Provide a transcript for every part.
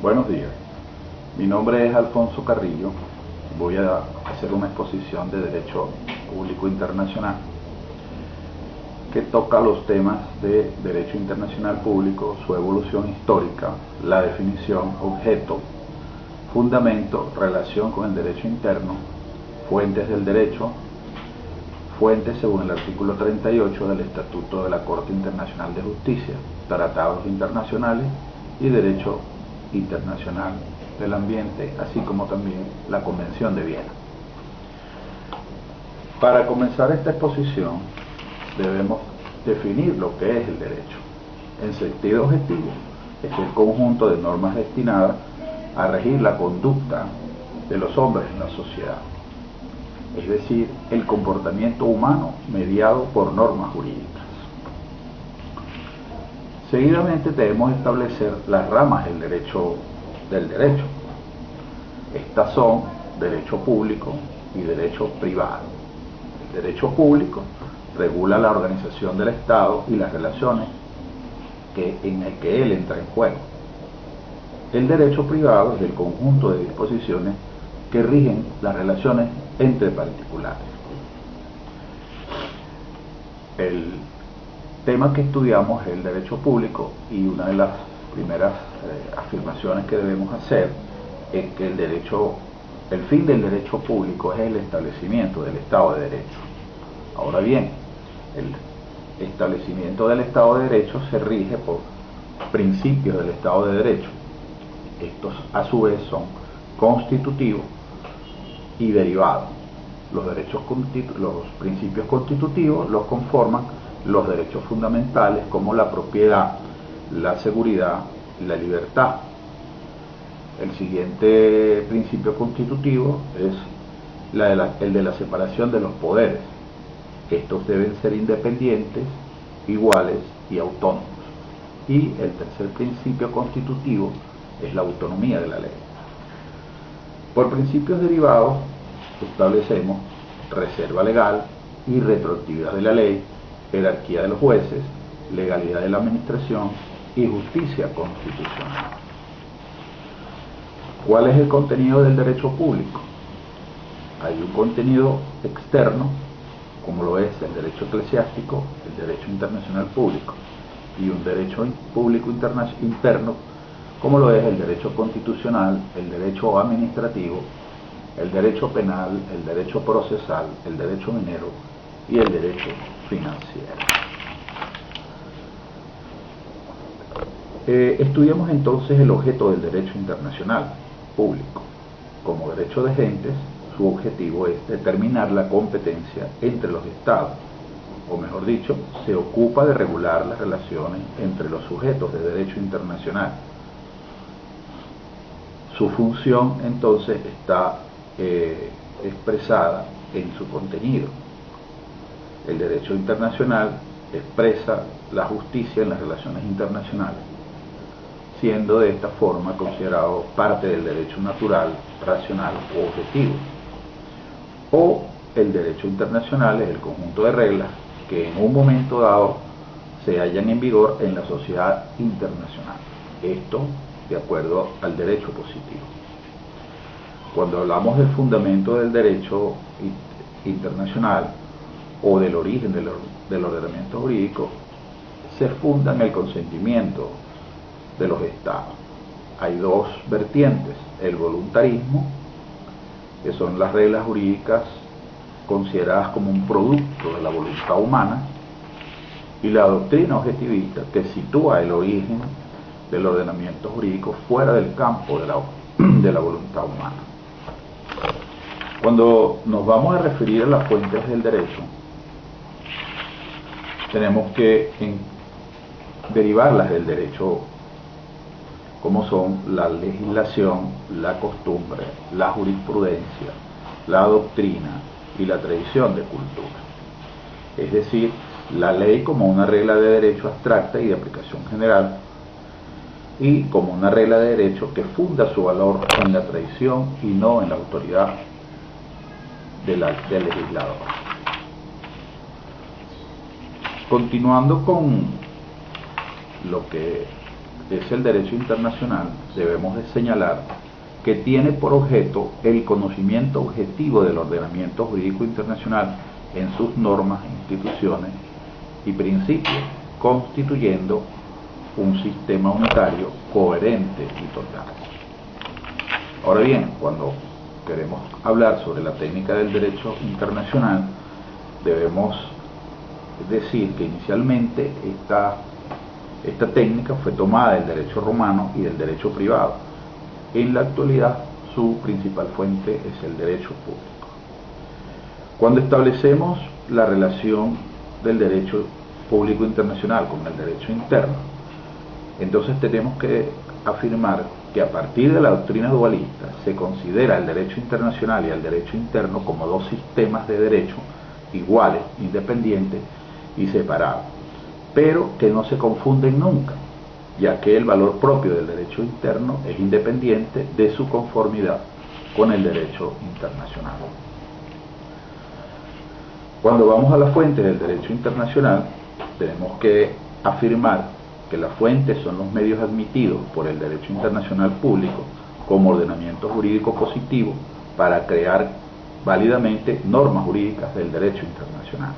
Buenos días, mi nombre es Alfonso Carrillo. Voy a hacer una exposición de Derecho Público Internacional que toca los temas de Derecho Internacional Público, su evolución histórica, la definición, objeto, fundamento, relación con el derecho interno, fuentes del derecho, fuentes según el artículo 38 del Estatuto de la Corte Internacional de Justicia, tratados internacionales y derecho internacional del ambiente, así como también la Convención de Viena. Para comenzar esta exposición debemos definir lo que es el derecho. En sentido objetivo, es el conjunto de normas destinadas a regir la conducta de los hombres en la sociedad, es decir, el comportamiento humano mediado por normas jurídicas. Seguidamente debemos establecer las ramas del derecho. Estas son derecho público y derecho privado. El derecho público regula la organización del Estado y las relaciones en el que él entra en juego. El derecho privado es el conjunto de disposiciones que rigen las relaciones entre particulares. El tema que estudiamos es el derecho público, y una de las primeras afirmaciones que debemos hacer es que el fin del derecho público es el establecimiento del Estado de Derecho. Ahora bien, el establecimiento del Estado de Derecho se rige por principios del Estado de Derecho. Estos a su vez son constitutivos y derivados. Los principios constitutivos los conforman los derechos fundamentales como la propiedad, la seguridad y la libertad. El siguiente principio constitutivo es el de la separación de los poderes. Estos deben ser independientes, iguales y autónomos. Y el tercer principio constitutivo es la autonomía de la ley. Por principios derivados establecemos reserva legal y retroactividad de la ley, jerarquía de los jueces, legalidad de la administración y justicia constitucional. ¿Cuál es el contenido del derecho público? Hay un contenido externo, como lo es el derecho eclesiástico, el derecho internacional público, y un derecho público interno, como lo es el derecho constitucional, el derecho administrativo, el derecho penal, el derecho procesal, el derecho minero y el derecho financiero. Estudiamos entonces el objeto del derecho internacional público. Como derecho de gentes, su objetivo es determinar la competencia entre los estados, o mejor dicho, se ocupa de regular las relaciones entre los sujetos de derecho internacional. Su función entonces está expresada en su contenido. El derecho internacional expresa la justicia en las relaciones internacionales, siendo de esta forma considerado parte del derecho natural, racional o objetivo. O el derecho internacional es el conjunto de reglas que en un momento dado se hallan en vigor en la sociedad internacional. Esto de acuerdo al derecho positivo. Cuando hablamos del fundamento del derecho internacional o del origen del ordenamiento jurídico, se funda en el consentimiento de los estados. Hay dos vertientes: el voluntarismo, que son las reglas jurídicas consideradas como un producto de la voluntad humana, y la doctrina objetivista, que sitúa el origen del ordenamiento jurídico fuera del campo de la voluntad humana. Cuando nos vamos a referir a las fuentes del derecho, tenemos que derivarlas del derecho, como son la legislación, la costumbre, la jurisprudencia, la doctrina y la tradición de cultura. Es decir, la ley como una regla de derecho abstracta y de aplicación general, y como una regla de derecho que funda su valor en la tradición y no en la autoridad del legislador. Continuando con lo que es el derecho internacional, debemos de señalar que tiene por objeto el conocimiento objetivo del ordenamiento jurídico internacional en sus normas, instituciones y principios, constituyendo un sistema unitario coherente y total. Ahora bien, cuando queremos hablar sobre la técnica del derecho internacional, debemos decir que inicialmente esta técnica fue tomada del derecho romano y del derecho privado. En la actualidad, su principal fuente es el derecho público. Cuando establecemos la relación del derecho público internacional con el derecho interno, entonces tenemos que afirmar que a partir de la doctrina dualista se considera el derecho internacional y el derecho interno como dos sistemas de derecho iguales, independientes y separados, pero que no se confunden nunca, ya que el valor propio del derecho interno es independiente de su conformidad con el derecho internacional. Cuando vamos a la fuente del derecho internacional, tenemos que afirmar que las fuentes son los medios admitidos por el derecho internacional público como ordenamiento jurídico positivo para crear válidamente normas jurídicas del derecho internacional.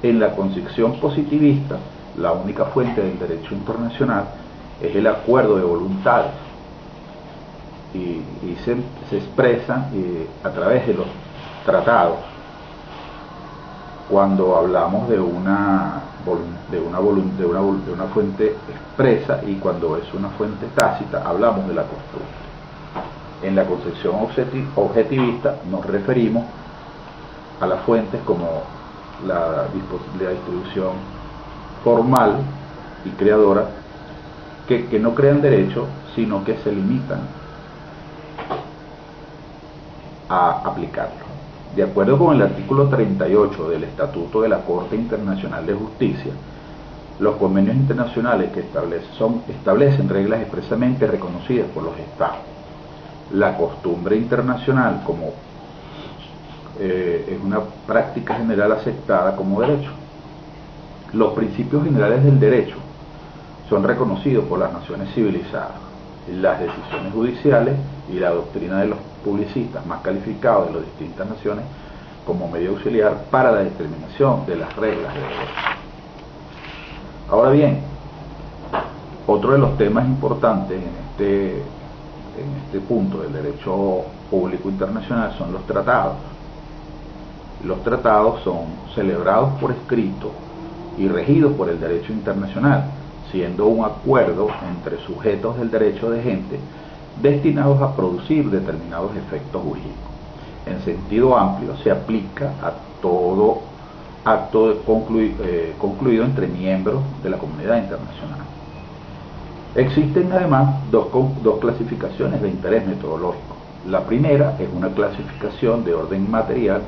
En la concepción positivista, la única fuente del derecho internacional es el acuerdo de voluntades y se expresa a través de los tratados. Cuando hablamos de una fuente expresa y cuando es una fuente tácita, hablamos de la costumbre. En la concepción objetivista nos referimos a las fuentes como la distribución formal y creadora que no crean derecho, sino que se limitan a aplicarlo. De acuerdo con el artículo 38 del Estatuto de la Corte Internacional de Justicia, los convenios internacionales que establecen reglas expresamente reconocidas por los Estados. La costumbre internacional es una práctica general aceptada como derecho. Los principios generales del derecho son reconocidos por las naciones civilizadas. Las decisiones judiciales y la doctrina de los publicistas más calificados de las distintas naciones como medio auxiliar para la determinación de las reglas de derecho. Ahora bien, otro de los temas importantes en este punto del derecho público internacional son los tratados. Los tratados son celebrados por escrito y regidos por el derecho internacional, siendo un acuerdo entre sujetos del derecho de gente destinados a producir determinados efectos jurídicos. En sentido amplio, se aplica a todo acto concluido entre miembros de la comunidad internacional. Existen además dos clasificaciones de interés metodológico. La primera es una clasificación de orden material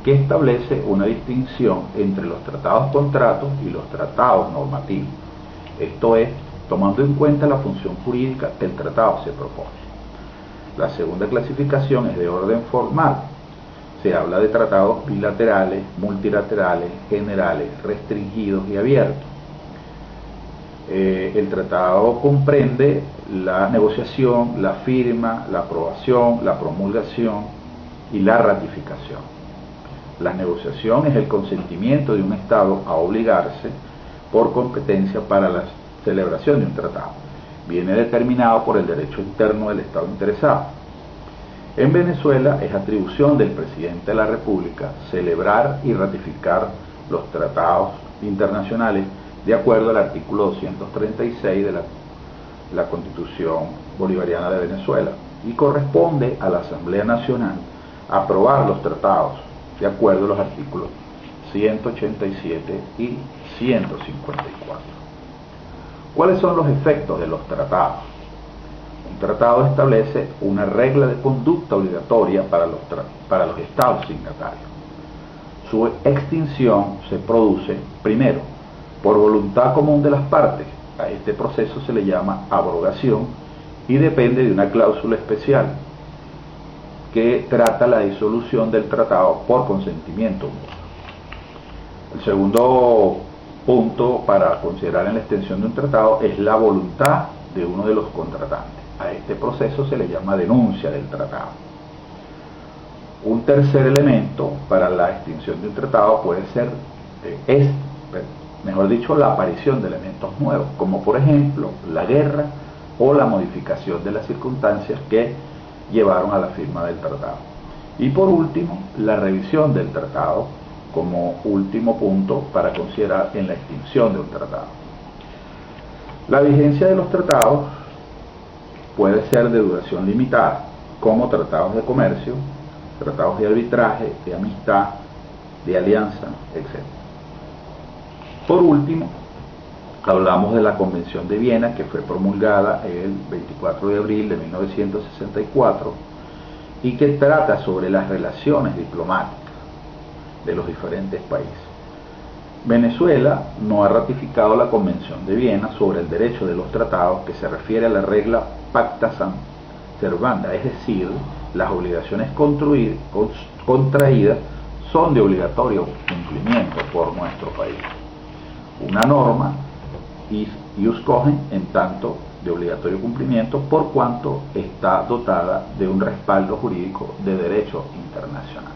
que establece una distinción entre los tratados contratos y los tratados normativos. Esto es, tomando en cuenta la función jurídica que el tratado se propone. La segunda clasificación es de orden formal. Se habla de tratados bilaterales, multilaterales, generales, restringidos y abiertos. El tratado comprende la negociación, la firma, la aprobación, la promulgación y la ratificación. La negociación es el consentimiento de un Estado a obligarse por competencia para la celebración de un tratado. Viene determinado por el derecho interno del Estado interesado. En Venezuela es atribución del presidente de la República celebrar y ratificar los tratados internacionales de acuerdo al artículo 236 de la Constitución Bolivariana de Venezuela, y corresponde a la Asamblea Nacional aprobar los tratados de acuerdo a los artículos 187 y 154. ¿Cuáles son los efectos de los tratados? Un tratado establece una regla de conducta obligatoria para los estados signatarios. Su extinción se produce, primero, por voluntad común de las partes. A este proceso se le llama abrogación y depende de una cláusula especial que trata la disolución del tratado por consentimiento mutuo. El segundo punto para considerar en la extensión de un tratado es la voluntad de uno de los contratantes. A este proceso se le llama denuncia del tratado. Un tercer elemento para la extinción de un tratado puede ser, mejor dicho, la aparición de elementos nuevos, como por ejemplo la guerra o la modificación de las circunstancias que llevaron a la firma del tratado. Y por último, la revisión del tratado como último punto para considerar en la extinción de un tratado. La vigencia de los tratados puede ser de duración limitada, como tratados de comercio, tratados de arbitraje, de amistad, de alianza, etc. Por último, hablamos de la Convención de Viena, que fue promulgada el 24 de abril de 1964 y que trata sobre las relaciones diplomáticas de los diferentes países. Venezuela no ha ratificado la Convención de Viena sobre el derecho de los tratados, que se refiere a la regla pacta sunt servanda, es decir, las obligaciones contraídas son de obligatorio cumplimiento por nuestro país. Una norma ius cogen en tanto de obligatorio cumplimiento por cuanto está dotada de un respaldo jurídico de derecho internacional.